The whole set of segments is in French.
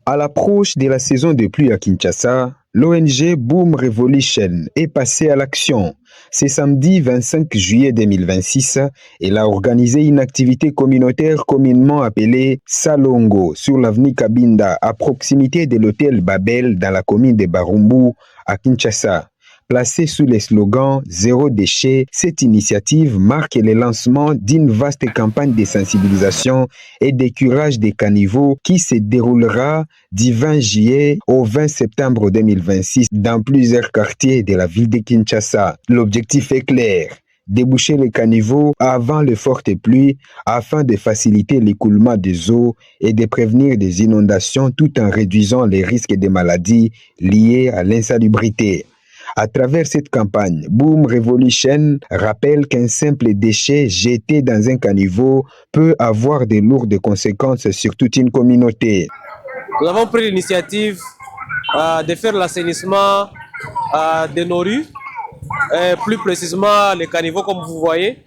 À l'approche de la saison de pluie à Kinshasa, l'ONG Boom Revolution est passée à l'action. Ce samedi 25 juillet 2026, elle a organisé une activité communautaire communément appelée Salongo sur l'avenue Kabinda à proximité de l'hôtel Babel dans la commune de Barumbu à Kinshasa. Placée sous le slogan Zéro déchet, cette initiative marque le lancement d'une vaste campagne de sensibilisation et de curage des caniveaux qui se déroulera du 20 juillet au 20 septembre 2026 dans plusieurs quartiers de la ville de Kinshasa. L'objectif est clair: déboucher les caniveaux avant les fortes pluies afin de faciliter l'écoulement des eaux et de prévenir des inondations tout en réduisant les risques de maladies liées à l'insalubrité. À travers cette campagne, Boom Revolution rappelle qu'un simple déchet jeté dans un caniveau peut avoir de lourdes conséquences sur toute une communauté. Nous avons pris l'initiative de faire l'assainissement de nos rues, plus précisément les caniveaux comme vous voyez,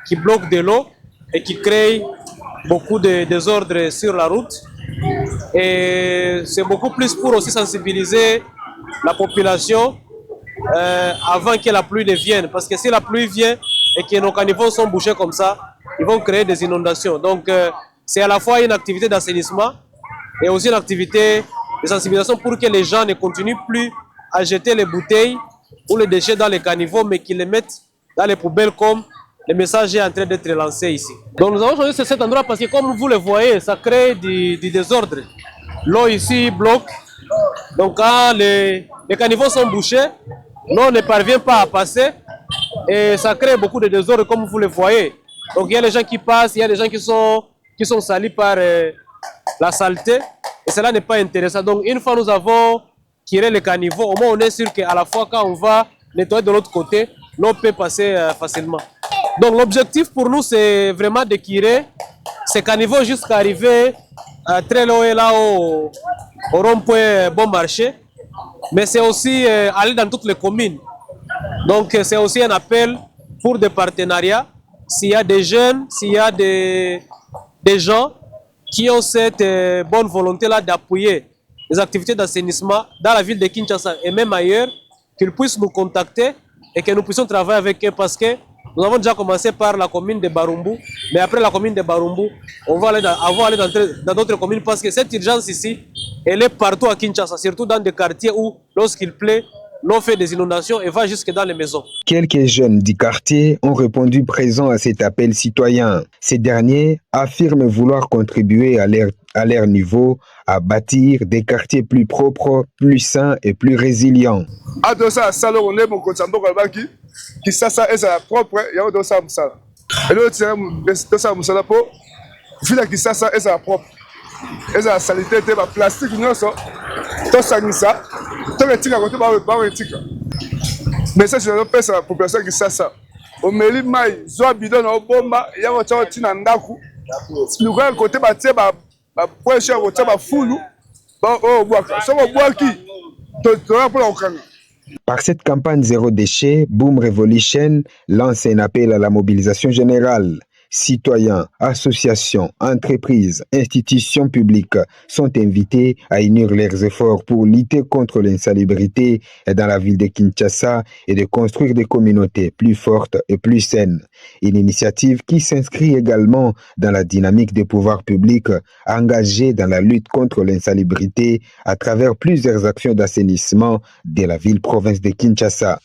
qui bloquent de l'eau et qui créent beaucoup de désordre sur la route. Et c'est beaucoup plus pour aussi sensibiliser la population avant que la pluie ne vienne, parce que si la pluie vient et que nos caniveaux sont bouchés comme ça, ils vont créer des inondations. Donc c'est à la fois une activité d'assainissement et aussi une activité de sensibilisation pour que les gens ne continuent plus à jeter les bouteilles ou les déchets dans les caniveaux, mais qu'ils les mettent dans les poubelles comme le message est en train d'être lancé ici. Donc nous avons choisi cet endroit parce que comme vous le voyez, ça crée du désordre. L'eau ici bloque, donc quand les caniveaux sont bouchés, l'eau ne parvient pas à passer et ça crée beaucoup de désordre comme vous le voyez. Donc il y a les gens qui passent, il y a des gens qui sont salis par la saleté et cela n'est pas intéressant. Donc une fois nous avons tiré les caniveaux, au moins on est sûr qu'à la fois quand on va nettoyer de l'autre côté, l'eau peut passer facilement. Donc l'objectif pour nous c'est vraiment de tirer ces caniveaux jusqu'à arriver très loin là au rond-point Bon Marché. Mais c'est aussi aller dans toutes les communes. Donc c'est aussi un appel pour des partenariats. S'il y a des jeunes, s'il y a des gens qui ont cette bonne volonté-là d'appuyer les activités d'assainissement dans la ville de Kinshasa et même ailleurs, qu'ils puissent nous contacter et que nous puissions travailler avec eux parce que nous avons déjà commencé par la commune de Barumbu, mais après la commune de Barumbu, on va aller dans d'autres communes parce que cette urgence ici, elle est partout à Kinshasa, surtout dans des quartiers où, lorsqu'il pleut, l'eau fait des inondations et va jusque dans les maisons. Quelques jeunes du quartier ont répondu présents à cet appel citoyen. Ces derniers affirment vouloir contribuer à leur niveau à bâtir des quartiers plus propres, plus sains et plus résilients. Qui ça est propre, il y a d'autres ça. Et l'autre c'est ça musala po. Villa qui ça est propre. Et ça saleté te ba plastique non so. To ça. To le tika côté ba tika. Mais ça je ne peux pas population qui ça. O meli mai zo bidon na bomba ya ko cha tina ndaku. Luka côté ba tie ba pressure ko cha ba fulu. Ba o boaka. So ko boaki. To pour okanga. Par cette campagne Zéro déchet, Boom Revolution lance un appel à la mobilisation générale. Citoyens, associations, entreprises, institutions publiques sont invités à unir leurs efforts pour lutter contre l'insalubrité dans la ville de Kinshasa et de construire des communautés plus fortes et plus saines. Une initiative qui s'inscrit également dans la dynamique des pouvoirs publics engagés dans la lutte contre l'insalubrité à travers plusieurs actions d'assainissement de la ville-province de Kinshasa.